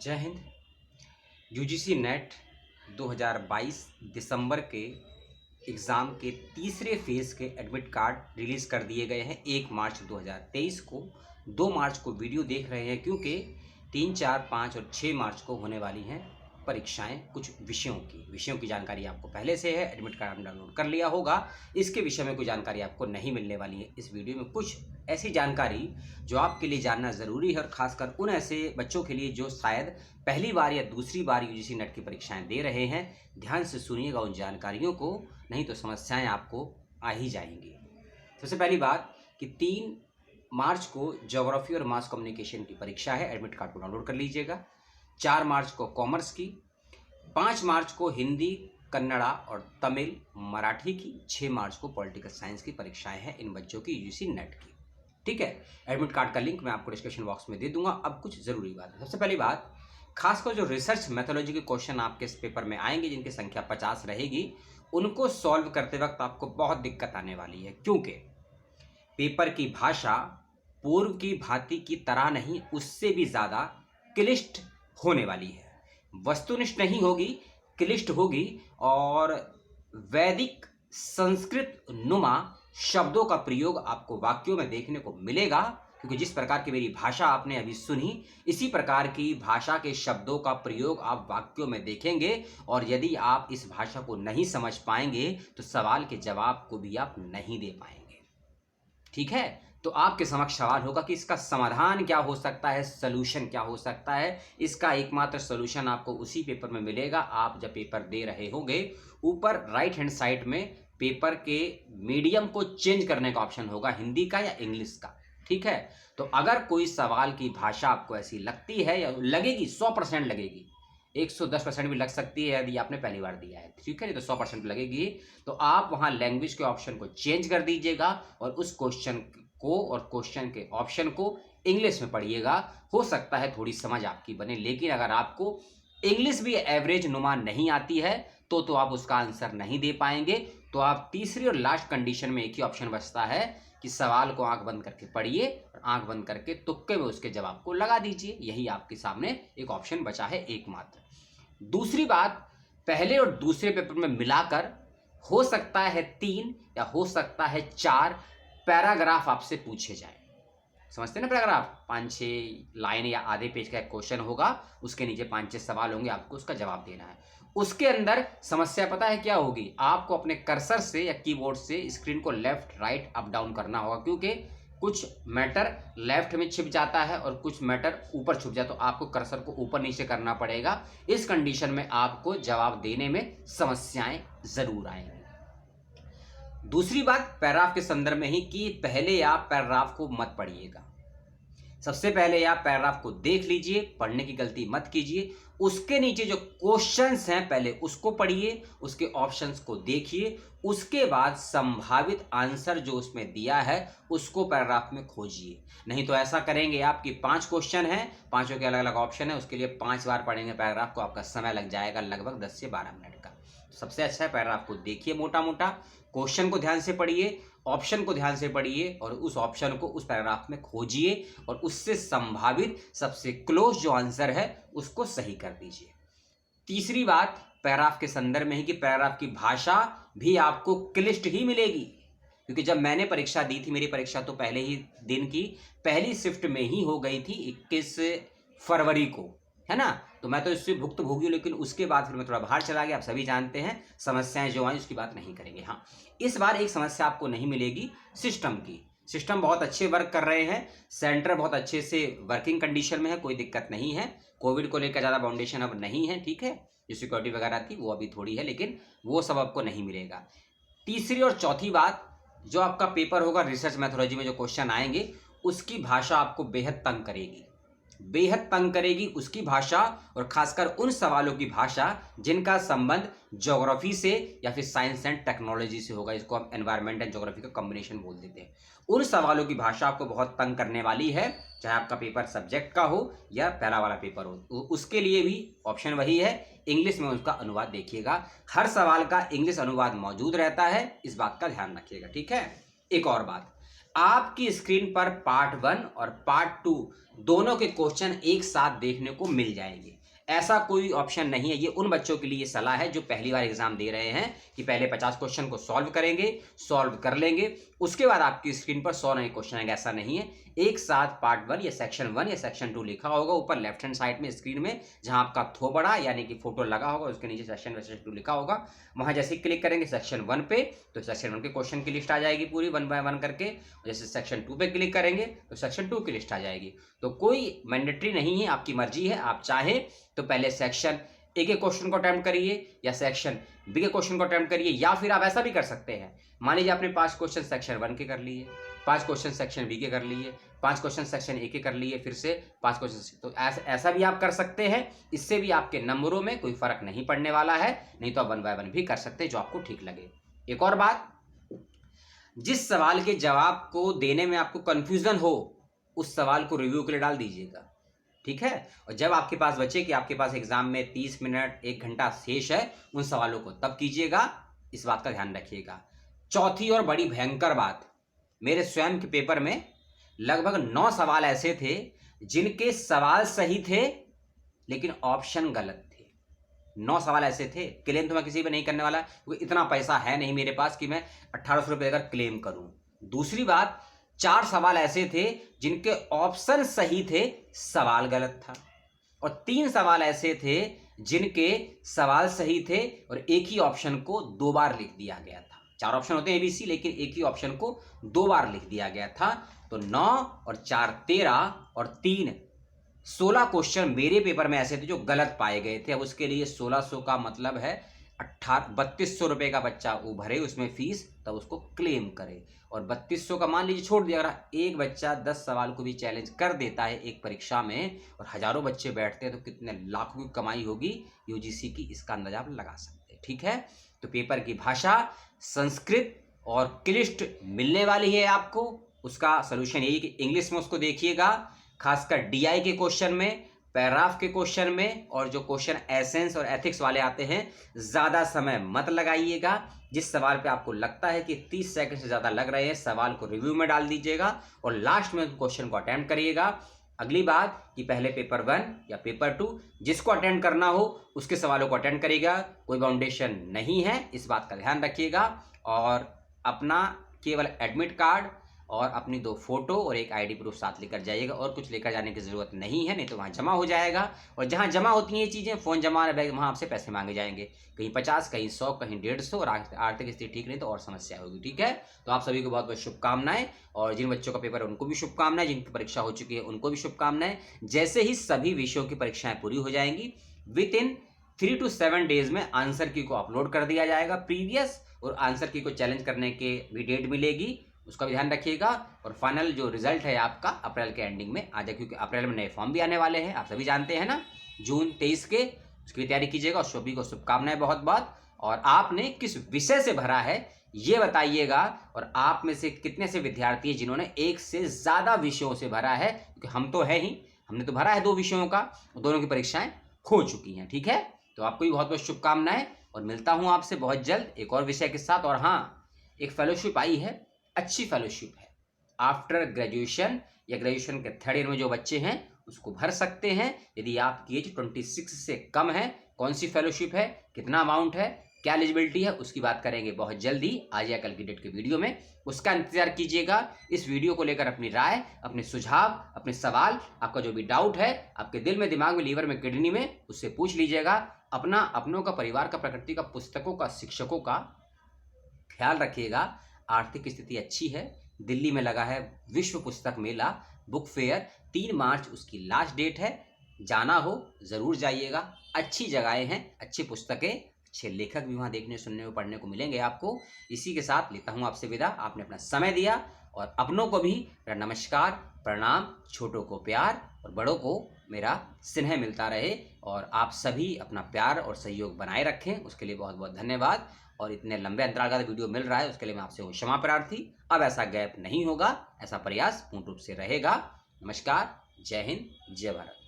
जय Hind. UGC net 2022 दिसंबर के exam के तीसरे फेज़ के एडमिट कार्ड रिलीज़ कर दिए गए हैं 1 मार्च 2023 को। 2 मार्च को वीडियो देख रहे हैं क्योंकि 3, 4, 5 और 6 मार्च को होने वाली हैं परीक्षाएं कुछ विषयों की जानकारी आपको पहले से है। एडमिट कार्ड आपने डाउनलोड कर लिया होगा। इसके विषय में कोई जानकारी आपको नहीं मिलने वाली है। इस वीडियो में कुछ ऐसी जानकारी जो आपके लिए जानना ज़रूरी है और ख़ासकर उन ऐसे बच्चों के लिए जो शायद पहली बार या दूसरी बार यूजीसी नेट की परीक्षाएं दे रहे हैं। ध्यान से सुनिएगा उन जानकारियों को, नहीं तो समस्याएं आपको आ ही जाएंगी। सबसे पहली बात कि 3 मार्च को ज्योग्राफी और मास कम्युनिकेशन की परीक्षा है। एडमिट कार्ड को डाउनलोड कर लीजिएगा। 4 मार्च को कॉमर्स की, 5 मार्च को हिंदी, कन्नड़ा और तमिल, मराठी की, 6 मार्च को पॉलिटिकल साइंस की परीक्षाएं हैं इन बच्चों की यूजीसी नेट की। ठीक है, एडमिट कार्ड का लिंक मैं आपको डिस्क्रिप्शन बॉक्स में दे दूंगा। अब कुछ ज़रूरी बात है। सबसे पहली बात, खासकर जो रिसर्च मेथोडोलॉजी के क्वेश्चन आपके इस पेपर में आएंगे जिनकी संख्या 50 रहेगी, उनको सॉल्व करते वक्त आपको बहुत दिक्कत आने वाली है क्योंकि पेपर की भाषा पूर्व की भांति की तरह नहीं, उससे भी ज़्यादा क्लिष्ट होने वाली है। वस्तुनिष्ठ नहीं होगी, क्लिष्ट होगी और वैदिक संस्कृत नुमा शब्दों का प्रयोग आपको वाक्यों में देखने को मिलेगा क्योंकि जिस प्रकार की मेरी भाषा आपने अभी सुनी, इसी प्रकार की भाषा के शब्दों का प्रयोग आप वाक्यों में देखेंगे और यदि आप इस भाषा को नहीं समझ पाएंगे तो सवाल के जवाब को भी आप नहीं दे पाएंगे। ठीक है, तो आपके समक्ष सवाल होगा कि इसका समाधान क्या हो सकता है, सॉल्यूशन क्या हो सकता है। इसका एकमात्र सॉल्यूशन आपको उसी पेपर में मिलेगा आप जब पेपर दे रहे होंगे। ऊपर राइट हैंड साइड में पेपर के मीडियम को चेंज करने का ऑप्शन होगा, हिंदी का या इंग्लिश का। ठीक है, तो अगर कोई सवाल की भाषा आपको ऐसी लगती है या लगेगी, 100% लगेगी, 110% भी लग सकती है यदि आपने पहली बार दिया है, ठीक है, तो 100% लगेगी, तो आप वहां लैंग्वेज के ऑप्शन को चेंज कर दीजिएगा और उस क्वेश्चन को और क्वेश्चन के ऑप्शन को इंग्लिश में पढ़िएगा। हो सकता है थोड़ी समझ आपकी बने, लेकिन अगर आपको इंग्लिश भी एवरेज नुमा नहीं आती है तो आप उसका आंसर नहीं दे पाएंगे। तो आप तीसरी और लास्ट कंडीशन में एक ही ऑप्शन बचता है कि सवाल को आंख बंद करके पढ़िए और आंख बंद करके तुक्के में उसके जवाब को लगा दीजिए। यही आपके सामने एक ऑप्शन बचा है एकमात्र। दूसरी बात, पहले और दूसरे पेपर में मिलाकर हो सकता है 3 या हो सकता है 4 पैराग्राफ आपसे पूछे जाए। समझते हैं ना पैराग्राफ? 5-6 लाइन या आधे पेज का एक क्वेश्चन होगा, उसके नीचे 5-6 सवाल होंगे, आपको उसका जवाब देना है। उसके अंदर समस्या पता है क्या होगी? आपको अपने कर्सर से या कीबोर्ड से स्क्रीन को लेफ्ट राइट अप डाउन करना होगा क्योंकि कुछ मैटर लेफ्ट में छिप जाता है और कुछ मैटर ऊपर छुप जाए, तो आपको कर्सर को ऊपर नीचे करना पड़ेगा। इस कंडीशन में आपको जवाब देने में समस्याएं जरूर आएंगी। दूसरी बात पैराग्राफ के संदर्भ में ही कि पहले आप पैराग्राफ को मत पढ़िएगा। सबसे पहले आप पैराग्राफ को देख लीजिए, पढ़ने की गलती मत कीजिए। उसके नीचे जो क्वेश्चंस हैं पहले उसको पढ़िए, उसके ऑप्शंस को देखिए, उसके बाद संभावित आंसर जो उसमें दिया है उसको पैराग्राफ में खोजिए। नहीं तो ऐसा करेंगे आप कि 5 क्वेश्चन हैं, पांचों के अलग अलग ऑप्शन है, उसके लिए 5 बार पढ़ेंगे पैराग्राफ को, आपका समय लग जाएगा लगभग 10 से 12 मिनट का। सबसे अच्छा है पैराग्राफ को देखिए मोटा मोटा, क्वेश्चन को ध्यान से पढ़िए, ऑप्शन को ध्यान से पढ़िए और उस ऑप्शन को उस पैराग्राफ में खोजिए और उससे संभावित सबसे क्लोज जो आंसर है उसको सही कर दीजिए। तीसरी बात पैराग्राफ के संदर्भ में ही कि पैराग्राफ की भाषा भी आपको क्लिष्ट ही मिलेगी क्योंकि जब मैंने परीक्षा दी थी, मेरी परीक्षा तो पहले ही दिन की पहली शिफ्ट में ही हो गई थी 21 फरवरी को, है ना, तो मैं तो इससे भुक्तभोगी हूँ, लेकिन उसके बाद फिर मैं थोड़ा बाहर चला गया। आप सभी जानते हैं समस्याएं जो आई उसकी बात नहीं करेंगे। हाँ, इस बार एक समस्या आपको नहीं मिलेगी सिस्टम की। सिस्टम बहुत अच्छे वर्क कर रहे हैं, सेंटर बहुत अच्छे से वर्किंग कंडीशन में है, कोई दिक्कत नहीं है। कोविड को लेकर ज़्यादा बाउंडेशन अब नहीं है, ठीक है, जो सिक्योरिटी वगैरह थी वो अभी थोड़ी है, लेकिन वो सब आपको नहीं मिलेगा। तीसरी और चौथी बात, जो आपका पेपर होगा रिसर्च मैथोडोलॉजी में जो क्वेश्चन आएंगे उसकी भाषा आपको बेहद तंग करेगी, बेहद तंग करेगी उसकी भाषा, और खासकर उन सवालों की भाषा जिनका संबंध ज्योग्राफी से या फिर साइंस एंड टेक्नोलॉजी से होगा, इसको हम एनवायरनमेंट एंड ज्योग्राफी का कॉम्बिनेशन बोल देते हैं। उन सवालों की भाषा आपको बहुत तंग करने वाली है, चाहे आपका पेपर सब्जेक्ट का हो या पहला वाला पेपर हो। उसके लिए भी ऑप्शन वही है, इंग्लिश में उसका अनुवाद देखिएगा। हर सवाल का इंग्लिश अनुवाद मौजूद रहता है, इस बात का ध्यान रखिएगा, ठीक है। एक और बात, आपकी स्क्रीन पर पार्ट 1 और पार्ट 2 दोनों के क्वेश्चन एक साथ देखने को मिल जाएंगे। ऐसा कोई ऑप्शन नहीं है। ये उन बच्चों के लिए सलाह है जो पहली बार एग्जाम दे रहे हैं कि पहले 50 क्वेश्चन को सॉल्व करेंगे, सॉल्व कर लेंगे, उसके बाद आपकी स्क्रीन पर 100 नए क्वेश्चन आएंगे। ऐसा नहीं है। एक साथ पार्ट 1 या सेक्शन 1 या सेक्शन 2 लिखा होगा ऊपर लेफ्ट हैंड साइड में स्क्रीन में, जहां आपका थोबड़ा यानी कि फोटो लगा होगा, उसके नीचे सेक्शन 1 सेक्शन 2 लिखा होगा। वहां जैसे ही क्लिक करेंगे सेक्शन 1 पे तो सेक्शन 1 के क्वेश्चन की लिस्ट आ जाएगी पूरी 1 बाय 1 करके। जैसे सेक्शन 2 पे क्लिक करेंगे तो सेक्शन 2 की लिस्ट आ जाएगी। तो कोई मैंडेटरी नहीं है, आपकी मर्जी है। आप चाहे तो पहले सेक्शन ए के क्वेश्चन को अटेम्प्ट करिए या सेक्शन बी के क्वेश्चन को अटेम्प्ट करिए, या फिर आप ऐसा भी कर सकते हैं। मान लीजिए आपने 5 क्वेश्चन सेक्शन 1 के कर लिए, 5 क्वेश्चन सेक्शन बी के कर लिए, 5 क्वेश्चन सेक्शन ए के कर लिए, फिर से 5 क्वेश्चन, तो ऐसा भी आप कर सकते हैं। इससे भी आपके नंबरों में कोई फर्क नहीं पड़ने वाला है। नहीं तो आप 1 बाय 1 भी कर सकते हैं, जो आपको ठीक लगे। एक और बात, जिस सवाल के जवाब को देने में आपको कंफ्यूजन हो उस सवाल को रिव्यू के लिए डाल दीजिएगा, ठीक है। और जब आपके पास बचे कि आपके पास एग्जाम में 30 मिनट 1 घंटा शेष है, उन सवालों को तब कीजिएगा। इस बात का ध्यान रखिएगा। चौथी और बड़ी भयंकर बात, मेरे स्वयं के पेपर में लगभग 9 सवाल ऐसे थे जिनके सवाल सही थे लेकिन ऑप्शन गलत थे। 9 सवाल ऐसे थे। क्लेम तो मैं किसी पे नहीं करने वाला, क्योंकि इतना पैसा है नहीं मेरे पास कि मैं 1800 रुपये देकर क्लेम करूं। दूसरी बात, 4 सवाल ऐसे थे जिनके ऑप्शन सही थे, सवाल गलत था। और 3 सवाल ऐसे थे जिनके सवाल सही थे और एक ही ऑप्शन को 2 बार लिख दिया गया था। 4 ऑप्शन होते हैं एबीसी, लेकिन एक ही ऑप्शन को 2 बार लिख दिया गया था। तो 9 और 4 13 और 3 16 क्वेश्चन मेरे पेपर में ऐसे थे जो गलत पाए गए थे। अब उसके लिए 1600 का मतलब है 3200 रुपये का बच्चा वो भरे उसमें फीस, तब उसको क्लेम करे। और 3200 का मान लीजिए छोड़ दिया, अगर एक बच्चा 10 सवाल को भी चैलेंज कर देता है एक परीक्षा में और हजारों बच्चे बैठते हैं, तो कितने लाखों की कमाई होगी यूजीसी की, इसका अंदाजा आप लगा सकते हैं, ठीक है। तो पेपर की भाषा संस्कृत और क्लिष्ट मिलने वाली है आपको। उसका सोल्यूशन यही कि इंग्लिश में उसको देखिएगा, खासकर डीआई के क्वेश्चन में, पैराग्राफ के क्वेश्चन में, और जो क्वेश्चन एसेंस और एथिक्स वाले आते हैं ज़्यादा समय मत लगाइएगा। जिस सवाल पे आपको लगता है कि 30 सेकंड से ज़्यादा लग रहे हैं, सवाल को रिव्यू में डाल दीजिएगा और लास्ट में क्वेश्चन को अटेम्प्ट करिएगा। अगली बात कि पहले पेपर 1 या पेपर 2 जिसको अटेम्प्ट करना हो उसके सवालों को अटेम्प्ट करिएगा। कोई बाउंडेशन नहीं है, इस बात का ध्यान रखिएगा। और अपना केवल एडमिट कार्ड और अपनी 2 फोटो और एक आईडी प्रूफ साथ लेकर जाइएगा, और कुछ लेकर जाने की ज़रूरत नहीं है, नहीं तो वहाँ जमा हो जाएगा। और जहाँ जमा होती हैं ये चीज़ें, फ़ोन जमा बैग, वहाँ आपसे पैसे मांगे जाएंगे, कहीं 50, कहीं 100, कहीं 150, और आर्थिक स्थिति ठीक नहीं तो और समस्या होगी, ठीक है। तो आप सभी को बहुत बहुत शुभकामनाएं, और जिन बच्चों का पेपर है उनको भी शुभकामनाएं, जिनकी परीक्षा हो चुकी है उनको भी शुभकामनाएं। जैसे ही सभी विषयों की परीक्षाएँ पूरी हो जाएंगी, विद इन 3 to 7 डेज में आंसर की को अपलोड कर दिया जाएगा प्रीवियस, और आंसर की को चैलेंज करने के भी डेट मिलेगी, उसका भी ध्यान रखिएगा। और फाइनल जो रिजल्ट है आपका अप्रैल के एंडिंग में आ जाए, क्योंकि अप्रैल में नए फॉर्म भी आने वाले हैं, आप सभी जानते हैं ना, जून 23 के, उसकी तैयारी कीजिएगा। और सभी को शुभकामनाएं बहुत बहुत। और आपने किस विषय से भरा है ये बताइएगा, और आप में से कितने से विद्यार्थी हैं जिन्होंने एक से ज़्यादा विषयों से भरा है, क्योंकि हम तो है ही, हमने तो भरा है 2 विषयों का, दोनों की परीक्षाएँ हो चुकी हैं, ठीक है। तो आपको भी बहुत बहुत शुभकामनाएं, और मिलता हूँ आपसे बहुत जल्द एक और विषय के साथ। और हाँ, एक फेलोशिप आई है, अच्छी फेलोशिप है, आफ्टर ग्रेजुएशन या ग्रेजुएशन के 3rd ईयर में जो बच्चे हैं उसको भर सकते हैं, यदि आपकी एज 26 से कम है। कौन सी फेलोशिप है, कितना अमाउंट है, क्या एलिजिबिलिटी है, उसकी बात करेंगे बहुत जल्दी, आज या कल की डेट के वीडियो में। उसका इंतजार कीजिएगा। इस वीडियो को लेकर अपनी राय, अपने सुझाव, अपने सवाल, आपका जो भी डाउट है आपके दिल में, दिमाग में, लीवर में, किडनी में, उससे पूछ लीजिएगा। अपना, अपनों का, परिवार का, प्रकृति का, पुस्तकों का, शिक्षकों का ख्याल रखिएगा। आर्थिक स्थिति अच्छी है। दिल्ली में लगा है विश्व पुस्तक मेला, बुक फेयर, 3 मार्च उसकी लास्ट डेट है। जाना हो ज़रूर जाइएगा। अच्छी जगहें हैं, अच्छी पुस्तकें, अच्छे लेखक भी वहाँ देखने, सुनने और पढ़ने को मिलेंगे आपको। इसी के साथ लेता हूँ आपसे विदा। आपने अपना समय दिया, और अपनों को भी मेरा नमस्कार, प्रणाम, छोटों को प्यार और बड़ों को मेरा स्नेह मिलता रहे। और आप सभी अपना प्यार और सहयोग बनाए रखें, उसके लिए बहुत बहुत धन्यवाद। और इतने लंबे अंतराल का वीडियो मिल रहा है उसके लिए मैं आपसे क्षमा प्रार्थी। अब ऐसा गैप नहीं होगा, ऐसा प्रयास पूर्ण रूप से रहेगा। नमस्कार, जय हिंद, जय भारत।